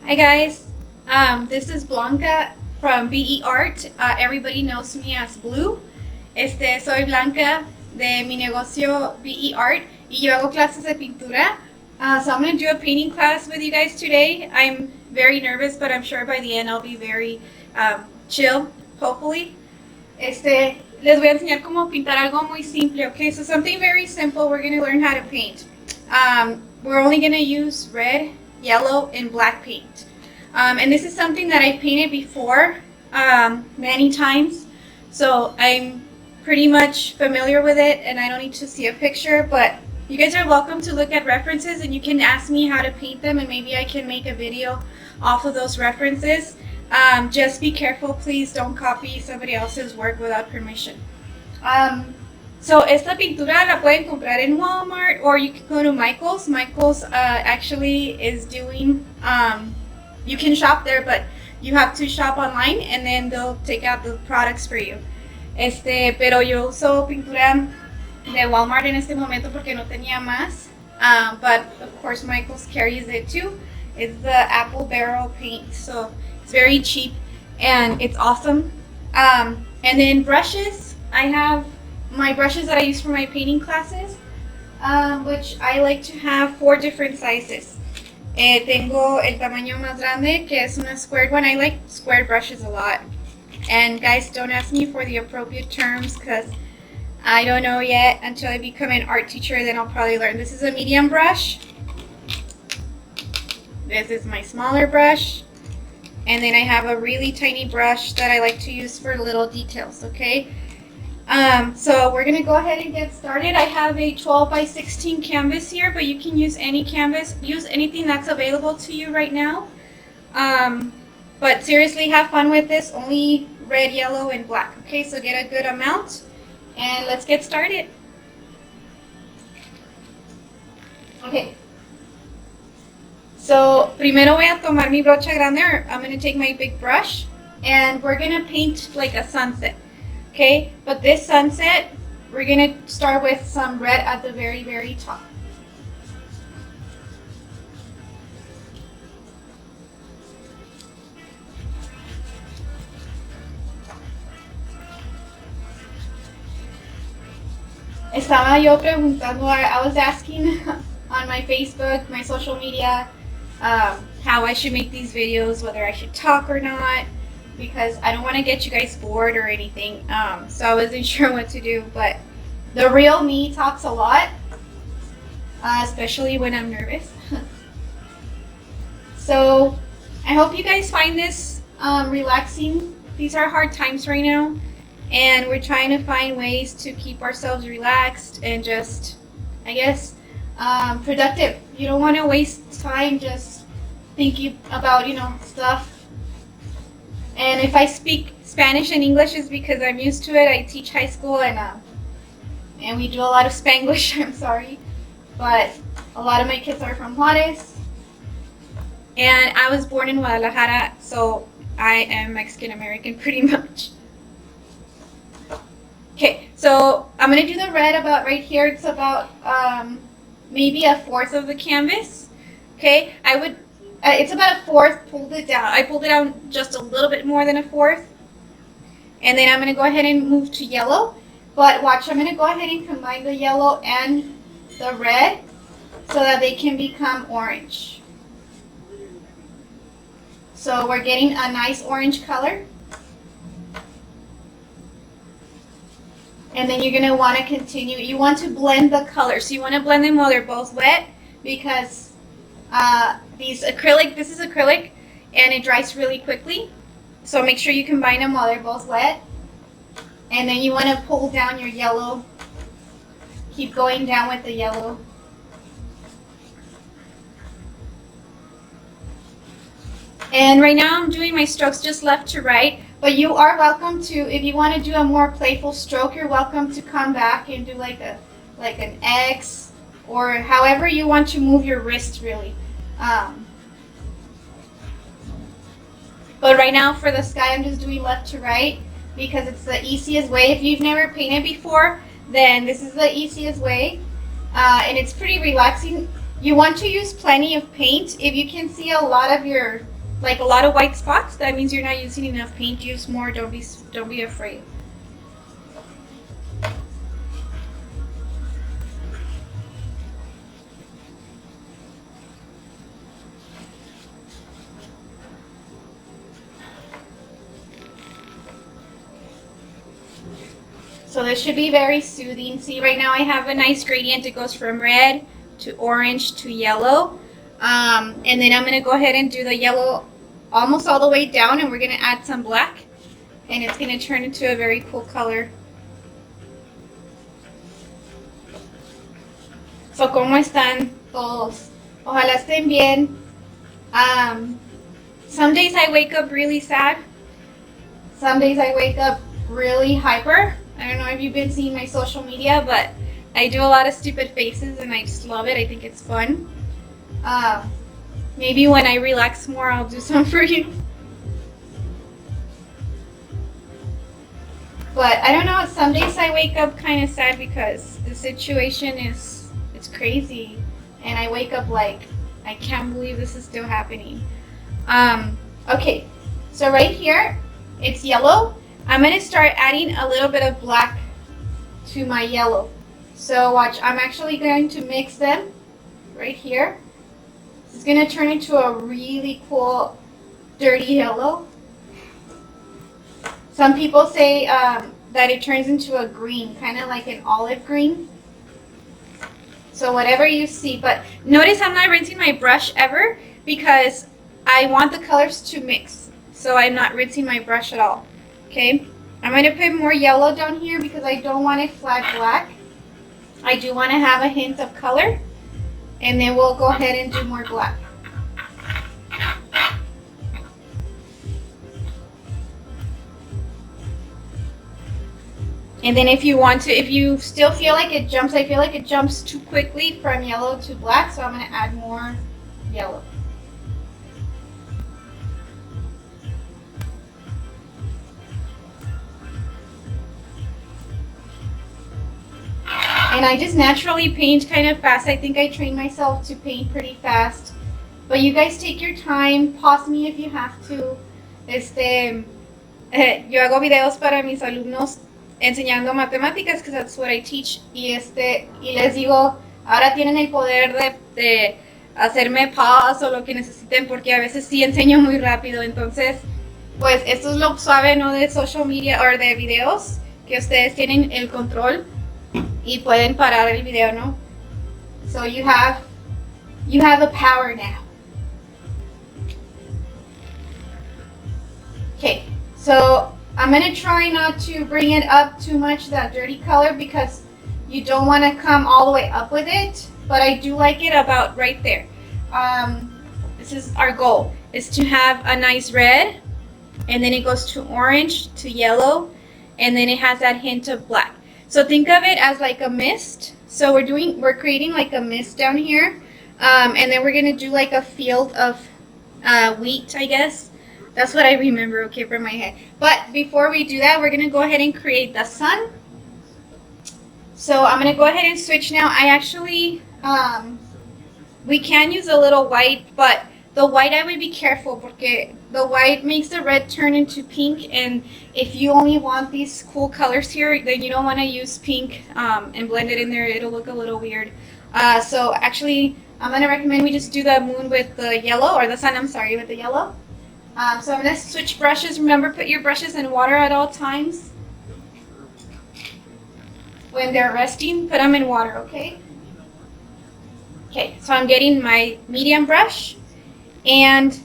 Hi guys, this is Blanca from BE Art. Everybody knows me as Blue. Soy Blanca de mi negocio BE Art y yo hago clases de pintura. So I'm going to do a painting class with you guys today. I'm very nervous, but I'm sure by the end I'll be very chill, hopefully. Les voy a enseñar cómo pintar algo muy simple, okay? So something very simple, we're going to learn how to paint. We're only going to use red, yellow, and black paint. And this is something that I painted before many times, so I'm pretty much familiar with it and I don't need to see a picture, but you guys are welcome to look at references and you can ask me how to paint them and maybe I can make a video off of those references. Just be careful, please don't copy somebody else's work without permission. So esta pintura la pueden comprar en Walmart or you can go to Michael's. Michael's actually is doing, you can shop there, but you have to shop online and then they'll take out the products for you. Pero yo uso pintura de Walmart en este momento porque no tenía más. But of course Michael's carries it too. It's the apple barrel paint, so it's very cheap and it's awesome. And then brushes, I have my brushes that I use for my painting classes, which I like to have 4 different sizes. Tengo el tamaño más grande, que es una squared one. I like square brushes a lot. And guys, don't ask me for the appropriate terms because I don't know yet. Until I become an art teacher, then I'll probably learn. This is a medium brush. This is my smaller brush. And then I have a really tiny brush that I like to use for little details, okay? So we're gonna go ahead and get started. I have a 12 by 16 canvas here, but you can use any canvas, use anything that's available to you right now. But seriously, have fun with this, only red, yellow, and black. Okay, so get a good amount, and let's get started. Okay. So, primero voy a tomar mi brocha grande, or I'm gonna take my big brush, and we're gonna paint like a sunset. Okay, but this sunset, we're going to start with some red at the very, very top. Estaba yo preguntando, I was asking on my Facebook, my social media, how I should make these videos, whether I should talk or not, because I don't want to get you guys bored or anything, so I wasn't sure what to do, but the real me talks a lot, especially when I'm nervous. So I hope you guys find this relaxing. These are hard times right now, and we're trying to find ways to keep ourselves relaxed and just, I guess, productive. You don't want to waste time just thinking about, stuff. And if I speak Spanish and English, is because I'm used to it. I teach high school and we do a lot of Spanglish. I'm sorry, but a lot of my kids are from Juarez, and I was born in Guadalajara, so I am Mexican American pretty much. Okay, so I'm gonna do the red about right here. It's about maybe 1/4 of the canvas. Okay, it's about 1/4, pulled it down. I pulled it down just a little bit more than 1/4. And then I'm going to go ahead and move to yellow. But watch, I'm going to go ahead and combine the yellow and the red so that they can become orange. So we're getting a nice orange color. And then you're going to want to continue. You want to blend the colors. So you want to blend them while they're both wet, because this is acrylic and it dries really quickly, so make sure you combine them while they're both wet. And then you want to pull down your yellow, keep going down with the yellow. And right now I'm doing my strokes just left to right, but you are welcome to, if you want to do a more playful stroke, you're welcome to come back and do like an X, or however you want to move your wrist, really. But right now for the sky, I'm just doing left to right because it's the easiest way. If you've never painted before, then this is the easiest way, and it's pretty relaxing. You want to use plenty of paint. If you can see, a lot of your like a lot of white spots, that means you're not using enough paint. Use more. Don't be afraid. So this should be very soothing. See, right now I have a nice gradient. It goes from red to orange to yellow. And then I'm going to go ahead and do the yellow almost all the way down, and we're going to add some black. And it's going to turn into a very cool color. So, ¿cómo están todos? Ojalá estén bien. Some days I wake up really sad. Some days I wake up really hyper. I don't know if you've been seeing my social media, but I do a lot of stupid faces and I just love it. I think it's fun. Maybe when I relax more, I'll do some for you. But I don't know, some days I wake up kind of sad because the situation it's crazy. And I wake up like, I can't believe this is still happening. Okay, so right here, it's yellow. I'm going to start adding a little bit of black to my yellow. So watch, I'm actually going to mix them right here. It's going to turn into a really cool dirty yellow. Some people say that it turns into a green, kind of like an olive green. So whatever you see, but notice I'm not rinsing my brush ever because I want the colors to mix. So I'm not rinsing my brush at all. Okay, I'm going to put more yellow down here because I don't want it flat black. I do want to have a hint of color. And then we'll go ahead and do more black. And then if you want to, if you still feel like it jumps, I feel like it jumps too quickly from yellow to black, so I'm going to add more yellow. And I just naturally paint kind of fast. I think I trained myself to paint pretty fast. But you guys take your time, pause me if you have to. Yo hago videos para mis alumnos enseñando matemáticas, because that's what I teach. Y les digo, ahora tienen el poder de hacerme pause o lo que necesiten, porque a veces sí enseño muy rápido. Entonces, pues esto es lo suave, ¿no? De social media o de videos, que ustedes tienen el control y pueden parar el video, ¿no? So you have the power now. Okay, so I'm going to try not to bring it up too much, that dirty color, because you don't want to come all the way up with it, but I do like it about right there. This is our goal, is to have a nice red, and then it goes to orange, to yellow, and then it has that hint of black. So think of it as like a mist. So we're creating like a mist down here, and then we're going to do like a field of wheat, I guess. That's what I remember, okay, from my head. But before we do that, we're going to go ahead and create the sun. So I'm going to go ahead and switch now. I actually, we can use a little white, but the white I would be careful, because the white makes the red turn into pink, and if you only want these cool colors here, then you don't want to use pink and blend it in there. It'll look a little weird. So actually, I'm going to recommend we just do the moon with the yellow, or the sun, I'm sorry, with the yellow. So I'm going to switch brushes. Remember, put your brushes in water at all times. When they're resting, put them in water, okay? Okay, so I'm getting my medium brush, and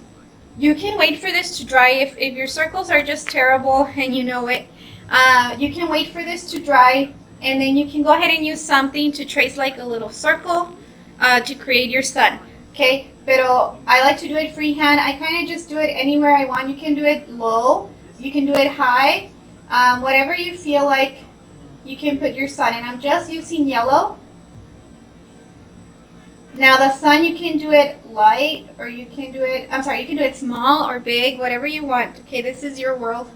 you can wait for this to dry. If your circles are just terrible and you know it, you can wait for this to dry, and then you can go ahead and use something to trace like a little circle to create your sun. Okay, pero I like to do it freehand. I kind of just do it anywhere I want. You can do it low, you can do it high, whatever you feel like you can put your sun. And I'm just using yellow. Now the sun, you can do it light, or you can do it, you can do it small or big, whatever you want. Okay, this is your world.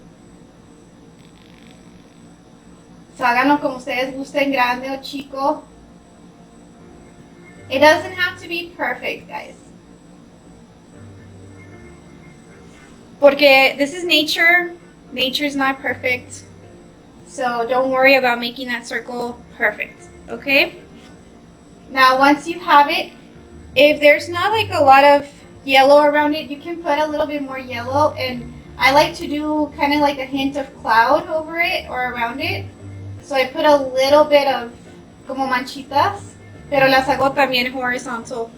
So háganlo como ustedes gusten, grande o chico. It doesn't have to be perfect, guys. Porque this is nature. Nature is not perfect. So don't worry about making that circle perfect, okay? Now once you have it, if there's not like a lot of yellow around it, you can put a little bit more yellow, and I like to do kind of like a hint of cloud over it or around it. So I put a little bit of como manchitas, pero las hago también horizontal.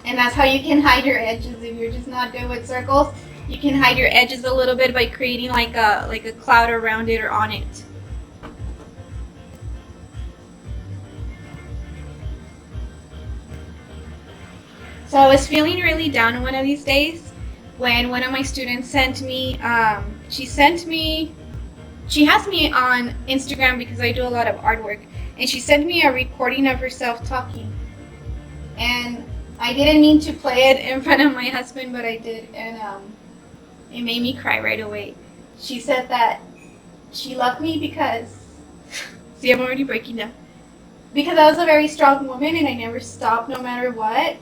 And that's how you can hide your edges if you're just not good with circles. You can hide your edges a little bit by creating like a cloud around it or on it. So I was feeling really down one of these days when one of my students sent me, she has me on Instagram because I do a lot of artwork, and she sent me a recording of herself talking. And I didn't mean to play it in front of my husband, but I did, and it made me cry right away. She said that she loved me because, see, I'm already breaking down. Because I was a very strong woman and I never stopped no matter what.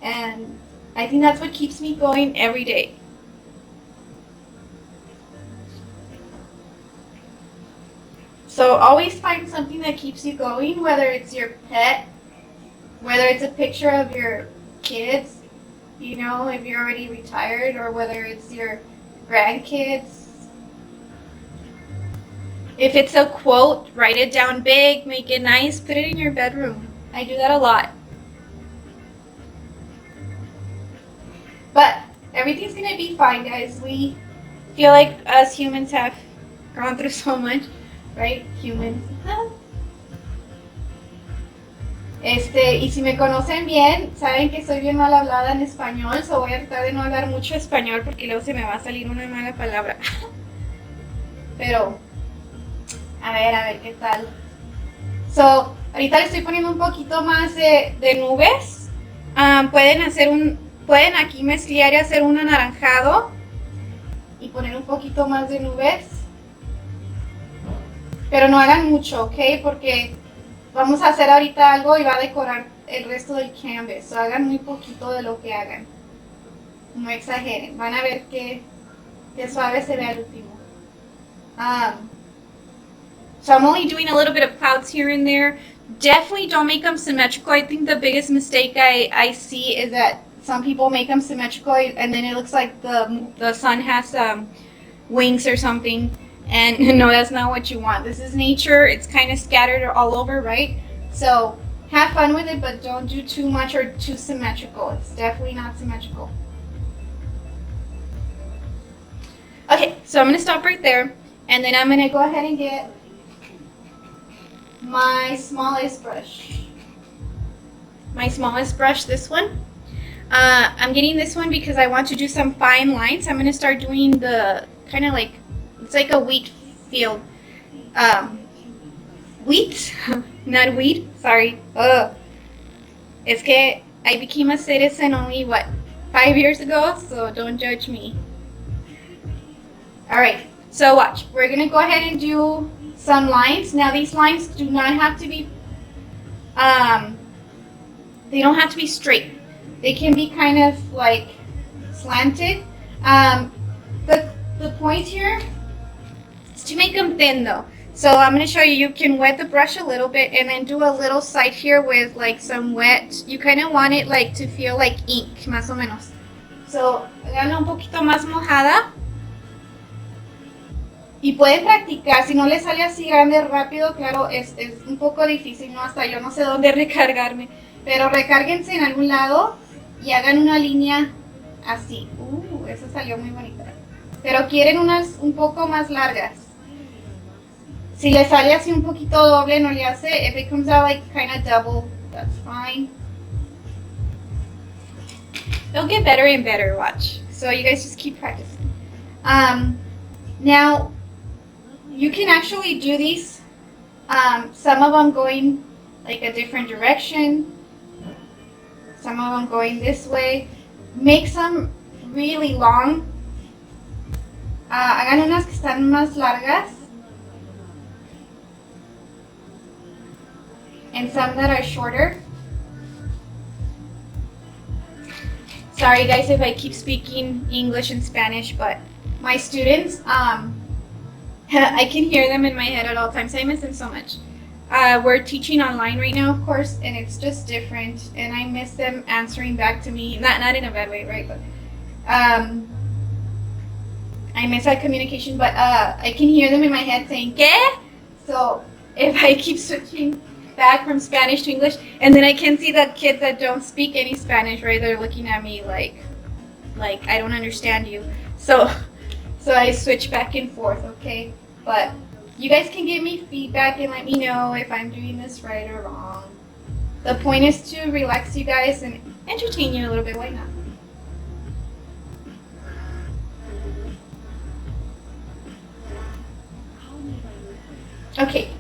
And I think that's what keeps me going every day. So always find something that keeps you going, whether it's your pet, whether it's a picture of your kids, you know, if you're already retired, or whether it's your grandkids. If it's a quote, write it down big, make it nice, put it in your bedroom. I do that a lot. But everything's gonna be fine, guys. We feel like us humans have gone through so much, right? Humans. Y si me conocen bien, saben que soy bien mal hablada en español, so voy a tratar de no hablar mucho español porque luego se me va a salir una mala palabra. Pero, a ver qué tal. So, ahorita le estoy poniendo un poquito más de nubes. Pueden aquí mezclar y hacer un anaranjado y poner un poquito más de nubes. Pero no hagan mucho, ¿ok? Porque vamos a hacer ahorita algo y va a decorar el resto del canvas. So, hagan muy poquito de lo que hagan. No exageren. Van a ver que suave se ve al último. So I'm only doing a little bit of clouds here and there. Definitely don't make them symmetrical. I think the biggest mistake I see is that some people make them symmetrical and then it looks like the sun has wings or something. And no, that's not what you want. This is nature. It's kind of scattered all over, right? So have fun with it, but don't do too much or too symmetrical. It's definitely not symmetrical. Okay, so I'm going to stop right there. And then I'm going to go ahead and get my smallest brush. My smallest brush, this one. I'm getting this one because I want to do some fine lines. I'm going to start doing the kind of like, it's like a wheat field. Wheat, not weed, sorry. It's que I became a citizen only, 5 years ago, so don't judge me. Alright, so watch. We're going to go ahead and do some lines. Now these lines do not have to be, they don't have to be straight. They can be kind of like slanted. The point here is to make them thin though. So I'm going to show you, you can wet the brush a little bit and then do a little side here with like some wet. You kind of want it like to feel like ink, más o menos. So, háganla un poquito más mojada. Y pueden practicar, si no les sale así grande rápido, claro, es un poco difícil, ¿no? Hasta yo no sé dónde recargarme. Pero recárguense en algún lado y hagan una línea así. Esa salió muy bonita. Pero quieren unas un poco más largas. Si les sale así un poquito doble, no le hace. If it comes out like kind of double, that's fine. They'll get better and better, watch. So you guys just keep practicing. Now, you can actually do these, some of them going like a different direction, some of them going this way. Make some really long. Hagan unas que están más largas. And some that are shorter. Sorry guys if I keep speaking English and Spanish, but my students, I can hear them in my head at all times. I miss them so much. We're teaching online right now, of course, and it's just different, and I miss them answering back to me. Not in a bad way, right? But I miss that communication, but I can hear them in my head saying "¿Qué?" So if I keep switching back from Spanish to English, and then I can see the kids that don't speak any Spanish, right? They're looking at me like I don't understand you. So I switch back and forth, okay? But you guys can give me feedback and let me know if I'm doing this right or wrong. The point is to relax you guys and entertain you a little bit. Why not? Okay,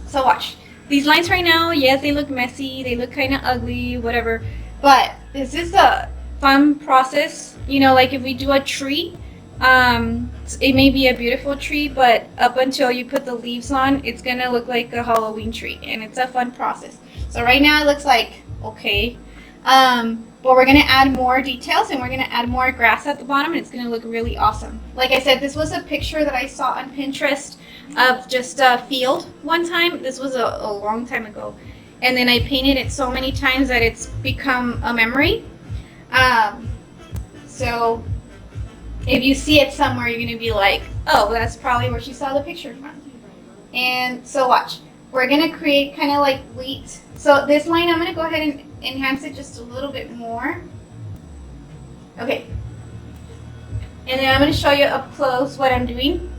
so watch. These lines right now, yes, they look messy, they look kind of ugly, whatever. But this is a fun process. You know, like if we do a tree, it may be a beautiful tree, but up until you put the leaves on, it's gonna look like a Halloween tree, and it's a fun process. So right now it looks like okay, but we're gonna add more details, and we're gonna add more grass at the bottom, and it's gonna look really awesome. Like I said, this was a picture that I saw on Pinterest of just a field one time. This was a long time ago, and then I painted it so many times that it's become a memory. So if you see it somewhere, you're gonna be like, oh, that's probably where she saw the picture from. And so watch, we're gonna create kind of like wheat. So this line, I'm gonna go ahead and enhance it just a little bit more. Okay, and then I'm gonna show you up close what I'm doing.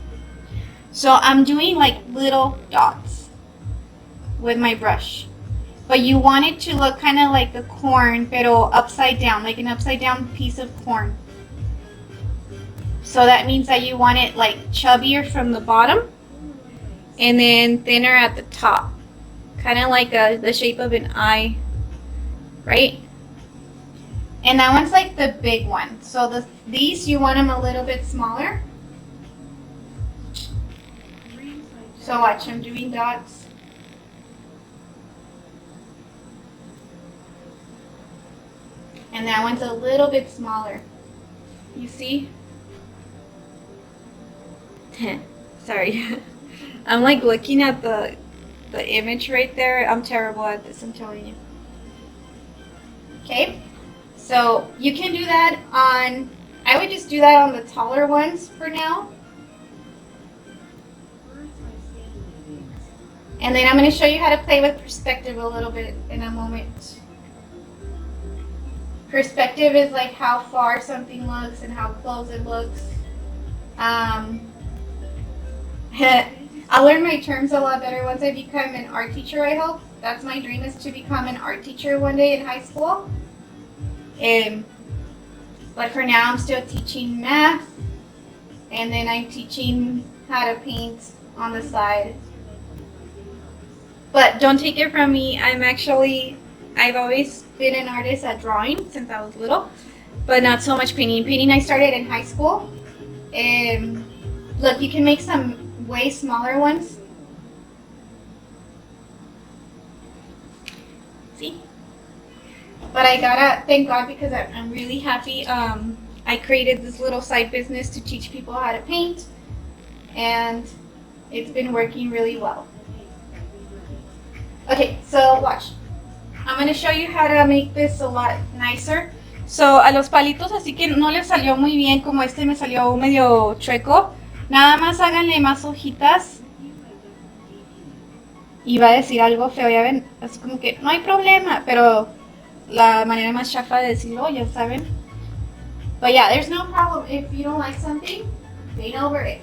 So I'm doing like little dots with my brush, but you want it to look kind of like the corn, pero upside down, like an upside down piece of corn. So that means that you want it like chubbier from the bottom and then thinner at the top, kind of like the shape of an eye, right? And that one's like the big one. So these, you want them a little bit smaller. So watch, I'm doing dots. And that one's a little bit smaller. You see? Sorry. I'm like looking at the image right there. I'm terrible at this, I'm telling you. Okay, so you can do that on, I would just do that on the taller ones for now. And then I'm going to show you how to play with perspective a little bit in a moment. Perspective is like how far something looks and how close it looks. I'll learn my terms a lot better once I become an art teacher, I hope. That's my dream, is to become an art teacher one day in high school. But for now, I'm still teaching math, and then I'm teaching how to paint on the side. But don't take it from me, I've always been an artist at drawing since I was little, but not so much painting. Painting I started in high school. Look, you can make some way smaller ones. See? But I gotta thank God, because I'm really happy. I created this little side business to teach people how to paint, and it's been working really well. Okay, so watch. I'm going to show you how to make this a lot nicer. So a los palitos, así que no les salió muy bien, como este me salió medio chueco. Nada más háganle más hojitas. Y va a decir algo feo, ya ven, es como que no hay problema, pero la manera más chafa de decirlo, ya saben. But yeah, there's no problem if you don't like something, paint over it.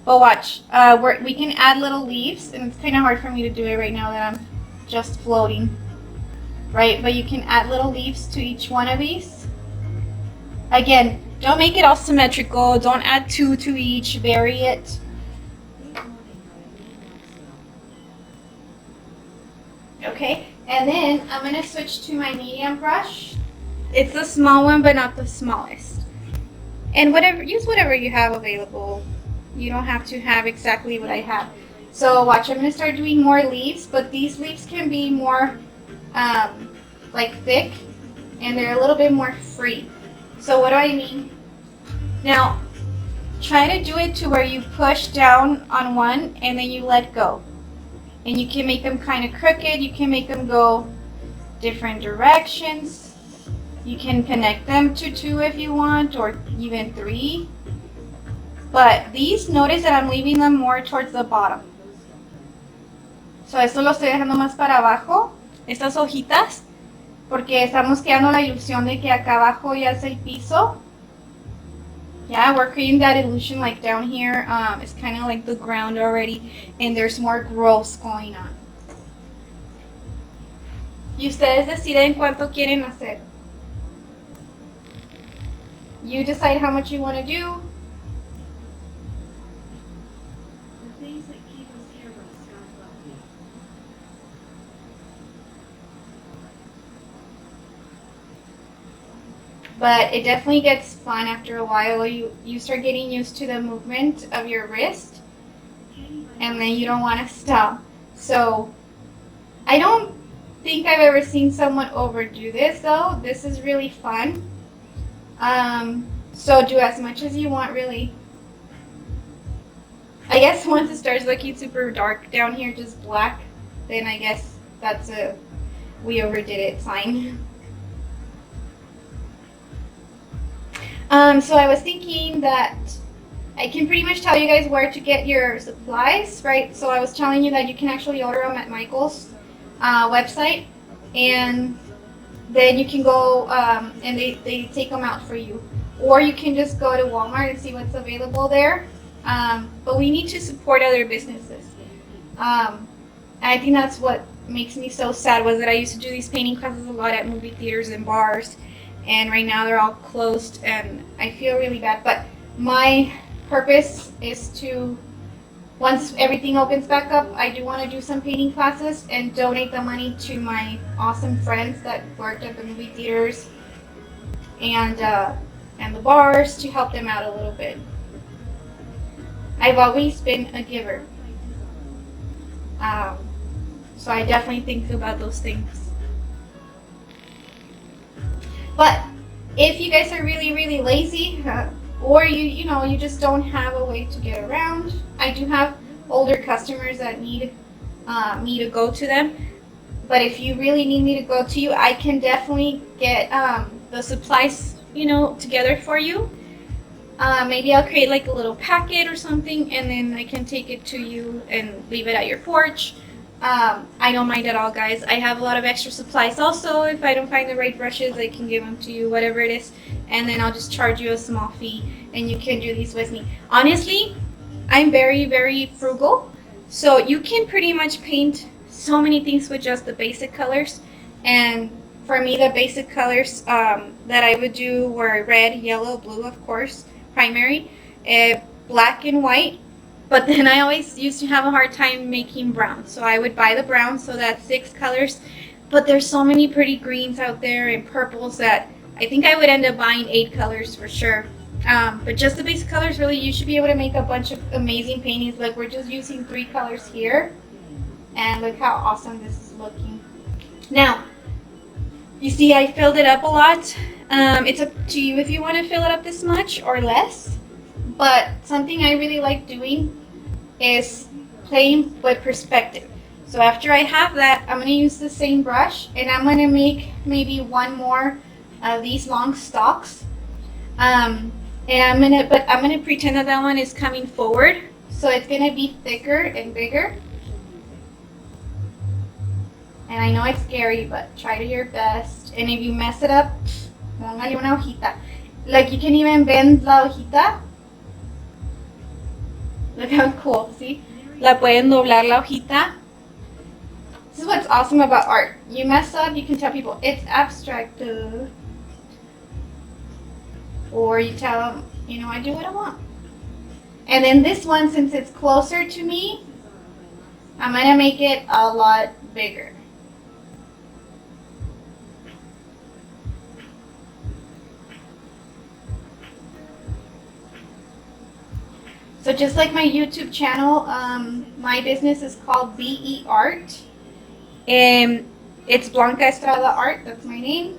But watch, we can add little leaves, and it's kind of hard for me to do it right now that I'm just floating, right? But you can add little leaves to each one of these. Again, don't make it all symmetrical, don't add two to each, vary it. Okay, and then I'm going to switch to my medium brush. It's the small one, but not the smallest. And use whatever you have available. You don't have to have exactly what I have. So watch, I'm going to start doing more leaves, but these leaves can be more like thick, and they're a little bit more free. So what do I mean? Now, try to do it to where you push down on one and then you let go. And you can make them kind of crooked. You can make them go different directions. You can connect them to 2 if you want, or even 3. But these, notice that I'm leaving them more towards the bottom. So esto lo estoy dejando más para abajo, estas hojitas, porque estamos creando la ilusión de que acá abajo ya es el piso. Yeah, we're creating that illusion like down here, it's kind of like the ground already, and there's more growth going on. Y ustedes deciden cuánto quieren hacer. You decide how much you want to do. But it definitely gets fun after a while. You start getting used to the movement of your wrist, and then you don't want to stop. So I don't think I've ever seen someone overdo this though. This is really fun. So do as much as you want, really. I guess once it starts looking super dark down here, just black, then I guess that's a we overdid it sign. So I was thinking that I can pretty much tell you guys where to get your supplies, right? So I was telling you that you can actually order them at Michael's website, and then you can go and they take them out for you. Or you can just go to Walmart and see what's available there. But we need to support other businesses. And I think that's what makes me so sad, was that I used to do these painting classes a lot at movie theaters and bars. And right now they're all closed, and I feel really bad. But my purpose is to, once everything opens back up, I do want to do some painting classes and donate the money to my awesome friends that worked at the movie theaters and the bars, to help them out a little bit. I've always been a giver. So I definitely think about those things. But if you guys are really, really lazy, or you just don't have a way to get around, I do have older customers that need me to go to them. But if you really need me to go to you, I can definitely get the supplies, together for you. Maybe I'll create like a little packet or something, and then I can take it to you and leave it at your porch. I don't mind at all, guys. I have a lot of extra supplies also. If I don't find the right brushes, I can give them to you, whatever it is, and then I'll just charge you a small fee, and you can do these with me. Honestly, I'm very, very frugal, so you can pretty much paint so many things with just the basic colors. And for me, the basic colors that I would do were red, yellow, blue, of course, primary, black and white. But then I always used to have a hard time making brown. So I would buy the brown, so that's 6 colors. But there's so many pretty greens out there and purples that I think I would end up buying 8 colors for sure. But just the basic colors, really, you should be able to make a bunch of amazing paintings. Like, we're just using 3 colors here. And look how awesome this is looking. Now, you see I filled it up a lot. It's up to you if you want to fill it up this much or less. But something I really like doing is playing with perspective. So after I have that, I'm going to use the same brush, and I'm going to make maybe one more of these long stalks. And I'm going to pretend that that one is coming forward. So it's going to be thicker and bigger. And I know it's scary, but try to your best. And if you mess it up, póngale una hojita. Like, you can even bend la hojita. Look how cool, see? La pueden doblar la hojita. This is what's awesome about art. You mess up, you can tell people it's abstract. Or you tell them, I do what I want. And then this one, since it's closer to me, I'm going to make it a lot bigger. So just like my YouTube channel, my business is called BE Art. And it's Blanca Estrada Art, that's my name.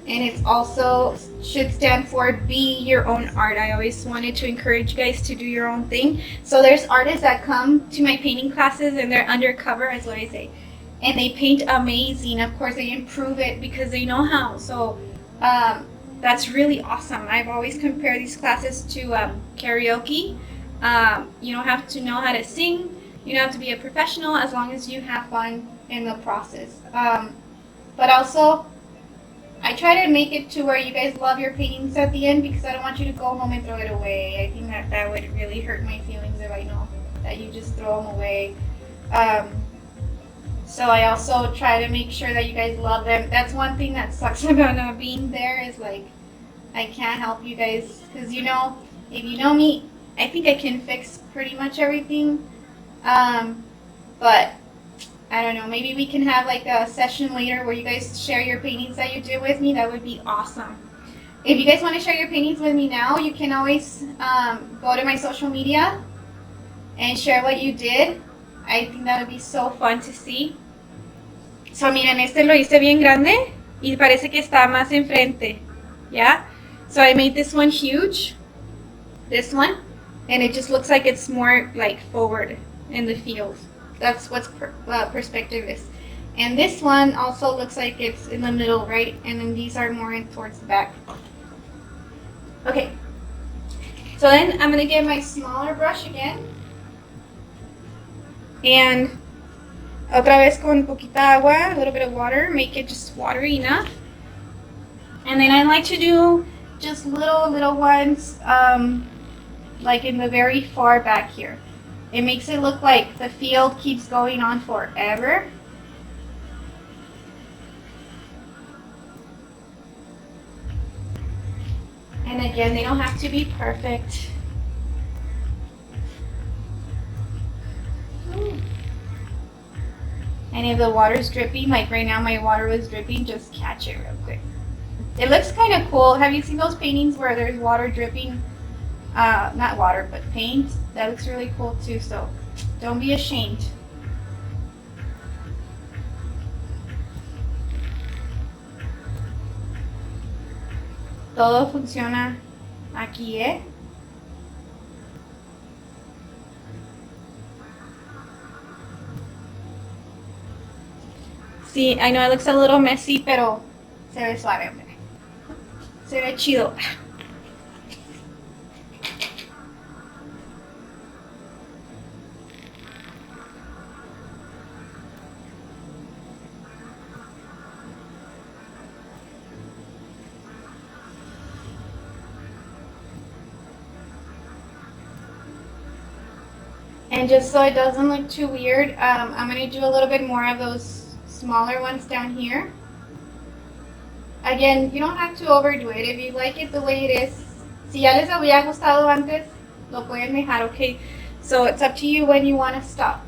and it's also should stand for be your own art. I always wanted to encourage you guys to do your own thing. So there's artists that come to my painting classes and they're undercover, is what I say, and they paint amazing. Of course, they improve it because they know how. So that's really awesome. I've always compared these classes to karaoke. You don't have to know how to sing. You don't have to be a professional as long as you have fun in the process. But also, I try to make it to where you guys love your paintings at the end, because I don't want you to go home and throw it away. I think that would really hurt my feelings if I know that you just throw them away. So I also try to make sure that you guys love them. That's one thing that sucks about not being there, is like I can't help you guys, because if you know me, I think I can fix pretty much everything. But I don't know, maybe we can have like a session later where you guys share your paintings that you did with me. That would be awesome. If you guys want to share your paintings with me now, you can always go to my social media and share what you did. I think that would be so fun to see. So miren, este lo hice bien grande y parece que está más enfrente. Yeah? So I made this one huge, this one, and it just looks like it's more like forward in the field. That's what perspective is. And this one also looks like it's in the middle, right? And then these are more in towards the back. Okay. So then I'm going to get my smaller brush again. And otra vez con poquita agua, a little bit of water, make it just watery enough. And then I like to do just little ones, like in the very far back here. It makes it look like the field keeps going on forever. And again, they don't have to be perfect. And if the water's dripping, like right now my water was dripping, just catch it real quick. It looks kind of cool. Have you seen those paintings where there's water dripping? Not water, but paint. That looks really cool too, so don't be ashamed. Todo funciona aquí, ¿eh? Sí, I know it looks a little messy, pero se ve suave, hombre. Se ve chido. And just so it doesn't look too weird, I'm going to do a little bit more of those smaller ones down here. Again, you don't have to overdo it. If you like it the way it is, si ya les había gustado antes, lo pueden dejar, okay? So it's up to you when you want to stop.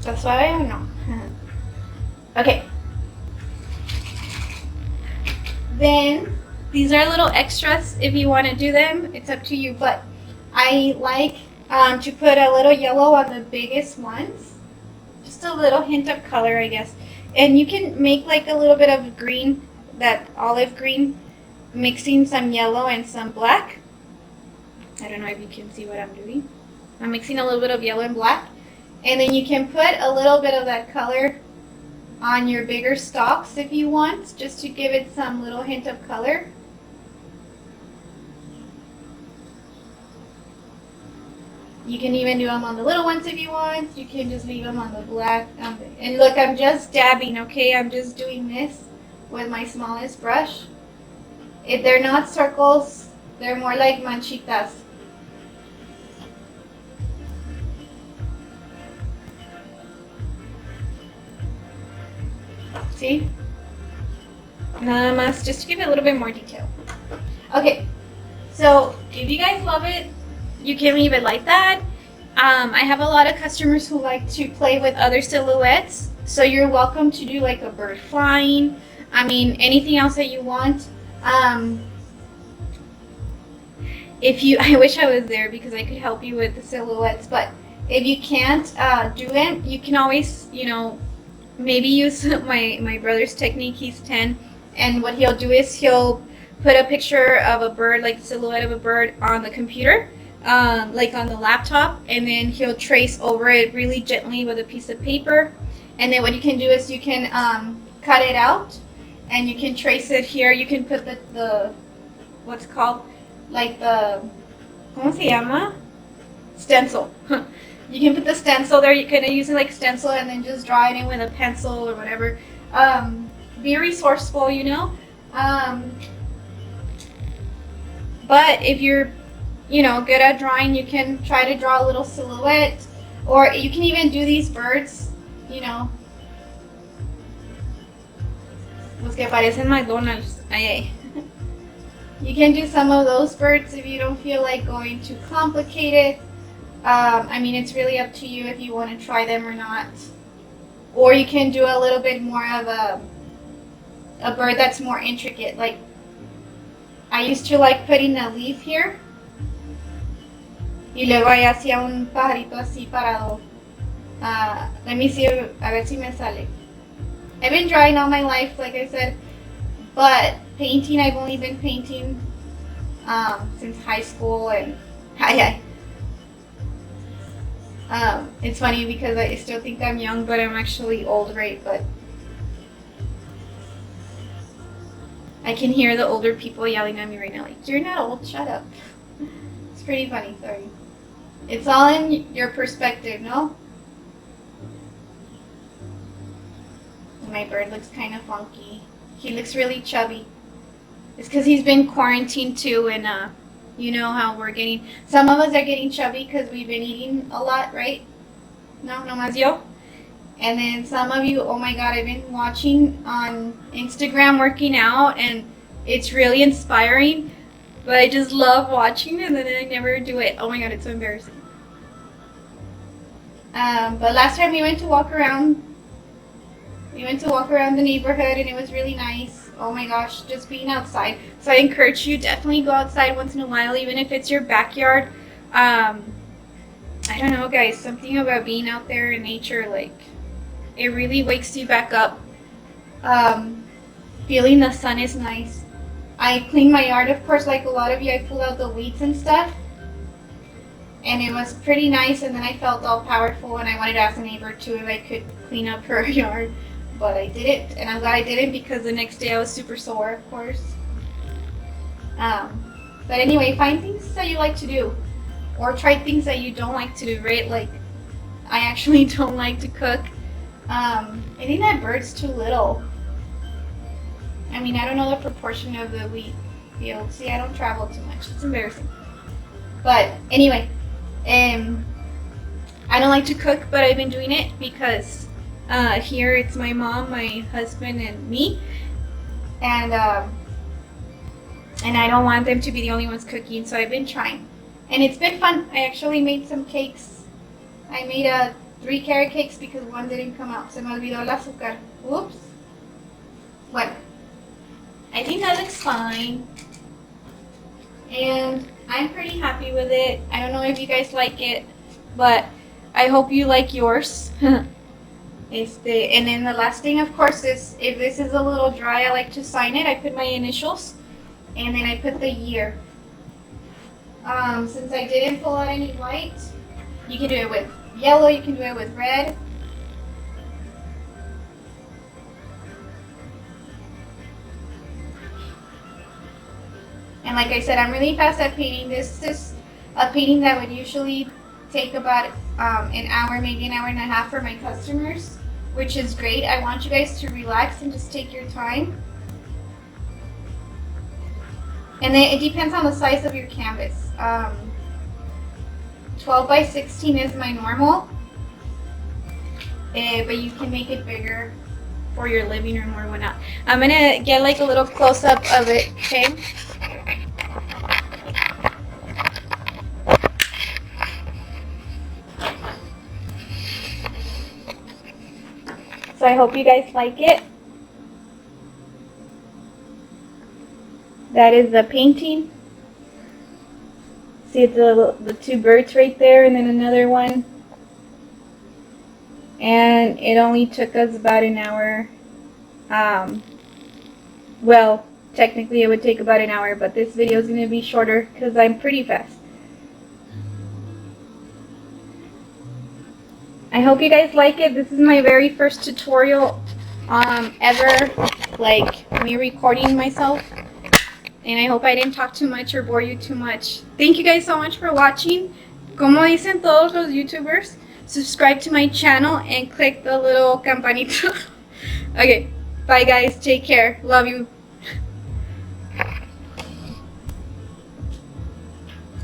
That's why I know. Okay. Then these are little extras. If you want to do them, it's up to you. But I like to put a little yellow on the biggest ones. Just a little hint of color, I guess. And you can make like a little bit of green, that olive green, mixing some yellow and some black. I don't know if you can see what I'm doing. I'm mixing a little bit of yellow and black. And then you can put a little bit of that color on your bigger stalks if you want, just to give it some little hint of color. You can even do them on the little ones if you want. You can just leave them on the black. And look, I'm just dabbing, okay? I'm just doing this with my smallest brush. If they're not circles, they're more like manchitas. See? Nada más, just to give it a little bit more detail. Okay, so if you guys love it, you can leave it like that. I have a lot of customers who like to play with other silhouettes, so you're welcome to do like a bird flying. I mean, anything else that you want. If you, I wish I was there because I could help you with the silhouettes, but if you can't do it, you can always, maybe use my brother's technique. He's 10, and what he'll do is he'll put a picture of a bird, like the silhouette of a bird, on the computer, like on the laptop, and then he'll trace over it really gently with a piece of paper. And then what you can do is you can cut it out, and you can trace it here. You can put the what's called like the, ¿cómo se llama? Stencil. You can put the stencil there. You can use it like stencil and then just draw it in with a pencil or whatever. Be resourceful, But if you're, good at drawing, you can try to draw a little silhouette, or you can even do these birds, Los que parecen McDonald's. Ay, ay. You can do some of those birds if you don't feel like going too complicated. I mean, it's really up to you if you want to try them or not. Or you can do a little bit more of a bird that's more intricate. Like, I used to like putting a leaf here. Y luego ahí hacía un pajarito así parado. Let me see, a ver si me sale. I've been drawing all my life, like I said, but painting, I've only been painting since high school, and it's funny because I still think I'm young, but I'm actually old, right? But I can hear the older people yelling at me right now, like, you're not old, shut up. It's pretty funny, sorry. It's all in your perspective, no? My bird looks kind of funky. He looks really chubby. It's because he's been quarantined too, and you know how we're getting, some of us are getting chubby because we've been eating a lot, right? No más yo. And then some of you, oh my god, I've been watching on Instagram working out, and it's really inspiring, but I just love watching, and then I never do it. Oh my god, it's so embarrassing. But last time we went to walk around the neighborhood, and it was really nice. Oh my gosh, just being outside. So I encourage you, definitely go outside once in a while, even if it's your backyard. I don't know, guys, something about being out there in nature, like, it really wakes you back up. Feeling the sun is nice. I cleaned my yard, of course, like a lot of you. I pulled out the weeds and stuff, and it was pretty nice. And then I felt all powerful, and I wanted to ask a neighbor too if I could clean up her yard, but I didn't, and I'm glad I didn't because the next day I was super sore, of course. But anyway, find things that you like to do, or try things that you don't like to do, right? Like, I actually don't like to cook. I think that bird's too little. I mean, I don't know the proportion of the wheat field. See, I don't travel too much. It's embarrassing. But anyway, I don't like to cook, but I've been doing it because here it's my mom, my husband, and me. And I don't want them to be the only ones cooking, so I've been trying. And it's been fun. I actually made some cakes. I made 3 carrot cakes because one didn't come out. Se me olvidó el azúcar. Oops. Bueno, I think that looks fine. And I'm pretty happy with it. I don't know if you guys like it, but I hope you like yours. And then the last thing, of course, is if this is a little dry, I like to sign it. I put my initials, and then I put the year. Since I didn't pull out any white, you can do it with yellow, you can do it with red. And like I said, I'm really fast at painting. This is a painting that would usually take about an hour, maybe an hour and a half for my customers, which is great. I want you guys to relax and just take your time. And then it depends on the size of your canvas. 12 by 16 is my normal, but you can make it bigger. for your living room or whatnot. I'm gonna get like a little close up of it, okay? So I hope you guys like it. That is the painting. See the two birds right there, and then another one. And it only took us about an hour. Well, technically it would take about an hour, but this video is going to be shorter because I'm pretty fast. I hope you guys like it. This is my very first tutorial ever, like me recording myself. And I hope I didn't talk too much or bore you too much. Thank you guys so much for watching. Como dicen todos los YouTubers, subscribe to my channel and click the little campanita. Okay, bye guys. Take care. Love you.